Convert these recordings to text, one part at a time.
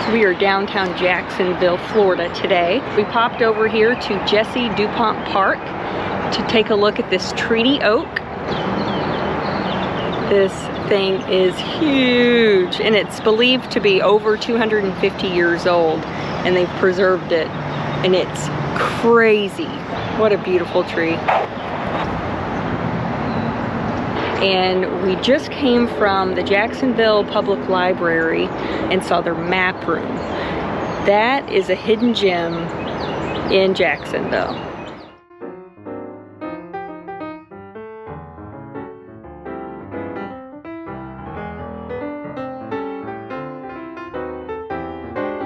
So we are downtown Jacksonville, Florida today. We popped over here to Jesse DuPont Park to take a look at this treaty oak. This thing is huge, and it's believed to be over 250 years old, and they've preserved it, and it's crazy. What a beautiful tree. And we just came from the Jacksonville Public Library and saw their map room. That is a hidden gem in Jacksonville.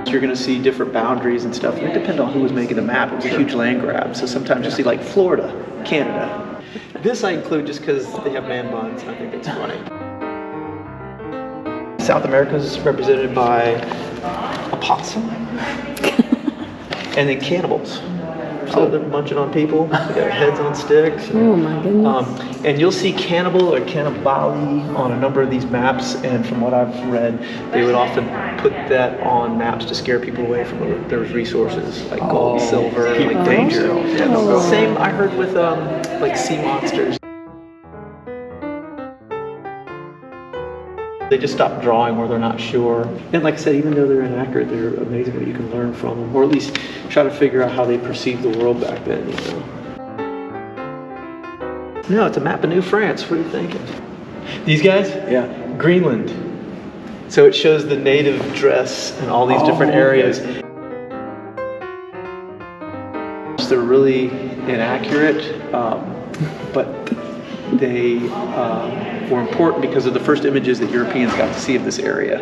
You're going to see different boundaries and stuff. It depends on who was making the map. It was a huge land grab. So sometimes you see like Florida, Canada. This I include just because they have man buns. I think it's funny. South America is represented by opossum. And then cannibals. So they're munching on people. They got heads on sticks. Oh my goodness. And you'll see cannibal or cannibali on a number of these maps. And from what I've read, they would often put that on maps to scare people away from their resources, like gold, silver, like danger. Same I heard with like sea monsters. They just stop drawing where they're not sure. And like I said, even though they're inaccurate, they're amazing what you can learn from them, or at least try to figure out how they perceived the world back then, you know. No, it's a map of New France. What are you thinking? These guys? Yeah. Greenland. So it shows the native dress in all these different areas. They're really inaccurate, but they were important because of the first images that Europeans got to see of this area.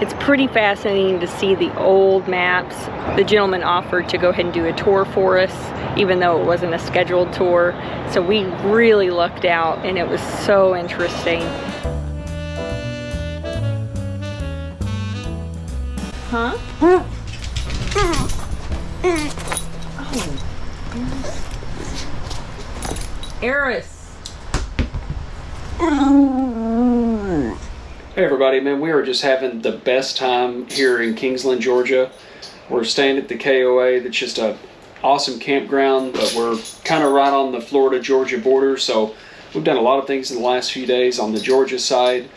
It's pretty fascinating to see the old maps. The gentleman offered to go ahead and do a tour for us, even though it wasn't a scheduled tour. So we really lucked out, and it was so interesting. Huh? Eris. Hey everybody, man, we are just having the best time here in Kingsland, Georgia. We're staying at the KOA. That's just a awesome campground, but we're kind of right on the Florida-Georgia border, so we've done a lot of things in the last few days on the Georgia side.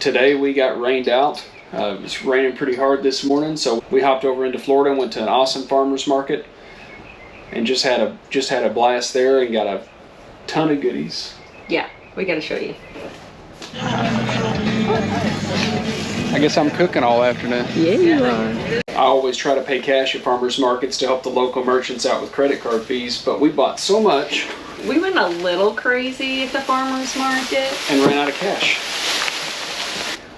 Today we got rained out. It was raining pretty hard this morning, so we hopped over into Florida and went to an awesome farmer's market and just had a blast there and got a ton of goodies. Yeah, we gotta show you. I guess I'm cooking all afternoon. Yeah, you are. I always try to pay cash at farmers markets to help the local merchants out with credit card fees, but we bought so much. We went a little crazy at the farmer's market. And ran out of cash.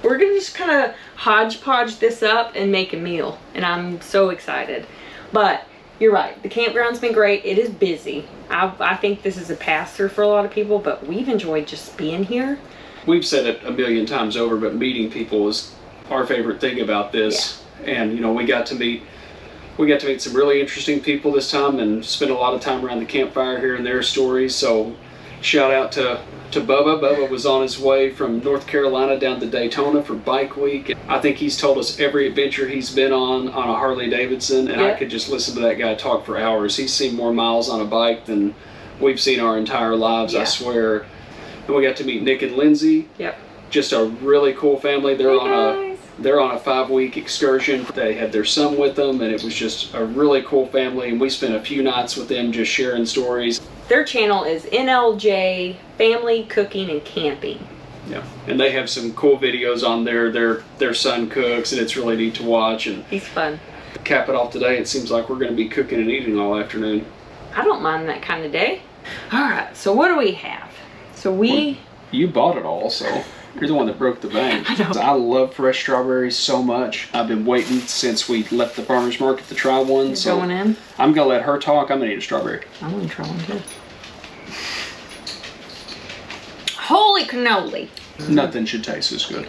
We're gonna just kind of hodgepodge this up and make a meal, and I'm so excited. But you're right, the campground's been great. It is busy. I think this is a pass-through for a lot of people, but we've enjoyed just being here. We've said it a million times over, but meeting people is our favorite thing about this. Yeah. And you know, we got to meet some really interesting people this time and spend a lot of time around the campfire hearing their stories. So shout out to Bubba. Bubba was on his way from North Carolina down to Daytona for Bike Week. I think he's told us every adventure he's been on a Harley Davidson, and I could just listen to that guy talk for hours. He's seen more miles on a bike than we've seen our entire lives, I swear. And we got to meet Nick and Lindsay. Yep. Just a really cool family. They're on a 5-week excursion. They had their son with them, and it was just a really cool family, and we spent a few nights with them just sharing stories. Their channel is NLJ Family, Cooking and Camping. Yeah, and they have some cool videos on there. Their son cooks, and it's really neat to watch. And he's fun. To cap it off today, it seems like we're going to be cooking and eating all afternoon. I don't mind that kind of day. All right, so what do we have? So you bought it all, so you're the one that broke the bank. I love fresh strawberries so much. I've been waiting since we left the farmer's market to try one. You're going in? I'm going to let her talk. I'm going to eat a strawberry. I want to try one too. Holy cannoli. Nothing should taste as good.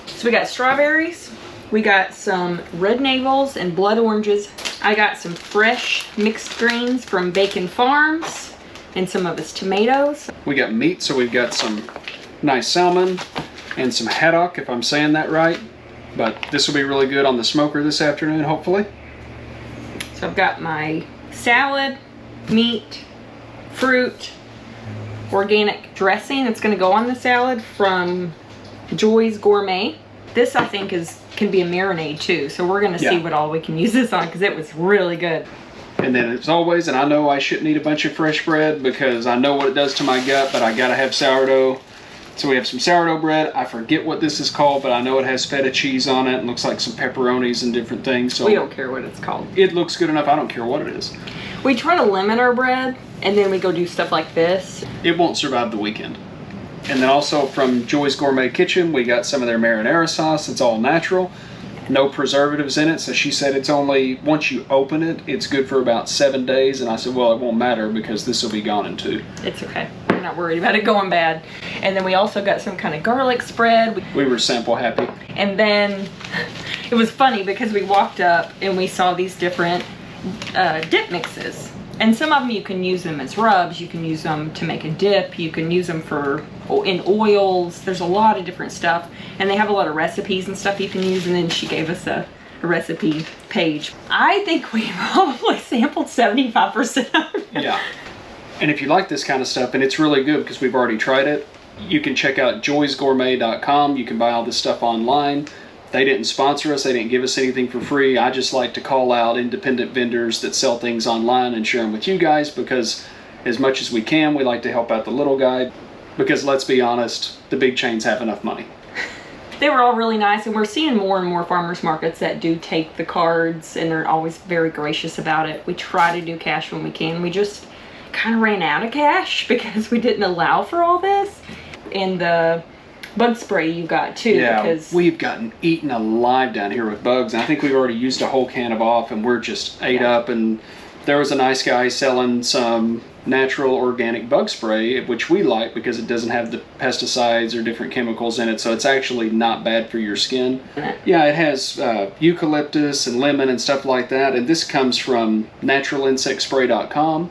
So we got strawberries. We got some red navels and blood oranges. I got some fresh mixed greens from Bacon Farms. and some of his tomatoes. We got meat, so we've got some nice salmon and some haddock, if I'm saying that right. But this will be really good on the smoker this afternoon, hopefully. So I've got my salad, meat, fruit, organic dressing that's going to go on the salad from Joy's Gourmet. This I think can be a marinade too, so we're going to see what all we can use this on, because it was really good. And then as always, and I know I shouldn't eat a bunch of fresh bread because I know what it does to my gut, but I gotta have sourdough. So we have some sourdough bread. I forget what this is called, but I know it has feta cheese on it and looks like some pepperonis and different things. So we don't care what it's called. It looks good enough. I don't care what it is. We try to limit our bread, and then we go do stuff like this. It won't survive the weekend. And then also from Joy's Gourmet Kitchen, we got some of their marinara sauce. It's all natural. No preservatives in it. So she said it's only, once you open it, it's good for about 7 days. And I said, well, it won't matter because this will be gone in 2. It's okay. We're not worried about it going bad. And then we also got some kind of garlic spread. We were sample happy. And then it was funny because we walked up and we saw these different dip mixes. And some of them you can use them as rubs, you can use them to make a dip, you can use them in oils. There's a lot of different stuff, and they have a lot of recipes and stuff you can use. And then she gave us a recipe page. I think we probably sampled 75% of it. Yeah. And if you like this kind of stuff, and it's really good because we've already tried it, you can check out joysgourmet.com. You can buy all this stuff online. They didn't sponsor us. They didn't give us anything for free. I just like to call out independent vendors that sell things online and share them with you guys, because as much as we can, we like to help out the little guy, because let's be honest, the big chains have enough money. They were all really nice, and we're seeing more and more farmers markets that do take the cards, and they're always very gracious about it. We try to do cash when we can. We just kind of ran out of cash because we didn't allow for all this. And the bug spray you got too. Yeah, because we've gotten eaten alive down here with bugs, and I think we've already used a whole can of off, and we're just ate up. And there was a nice guy selling some natural organic bug spray, which we like because it doesn't have the pesticides or different chemicals in it, so it's actually not bad for your skin. Yeah, it has eucalyptus and lemon and stuff like that, and this comes from naturalinsectspray.com.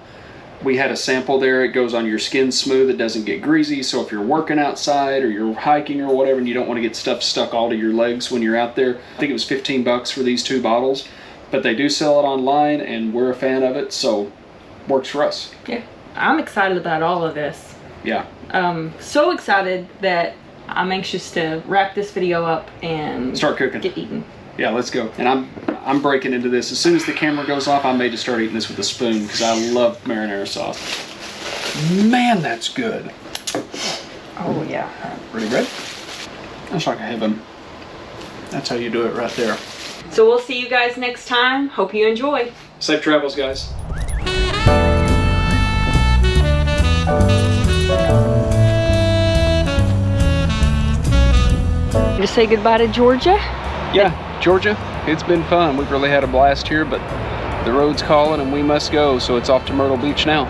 We had a sample there. It goes on your skin smooth. It doesn't get greasy. So if you're working outside or you're hiking or whatever and you don't want to get stuff stuck all to your legs when you're out there, I think it was $15 for these 2 bottles. But they do sell it online, and we're a fan of it, so works for us. Yeah, I'm excited about all of this. Yeah. So excited that I'm anxious to wrap this video up and start cooking. Get eaten. Yeah, let's go. And I'm breaking into this. As soon as the camera goes off, I may just start eating this with a spoon because I love marinara sauce. Man, that's good. Oh, yeah. Ready, Red? That's like a heaven. That's how you do it right there. So we'll see you guys next time. Hope you enjoy. Safe travels, guys. You say goodbye to Georgia? Yeah, Georgia, it's been fun. We've really had a blast here, but the road's calling and we must go, so it's off to Myrtle Beach now.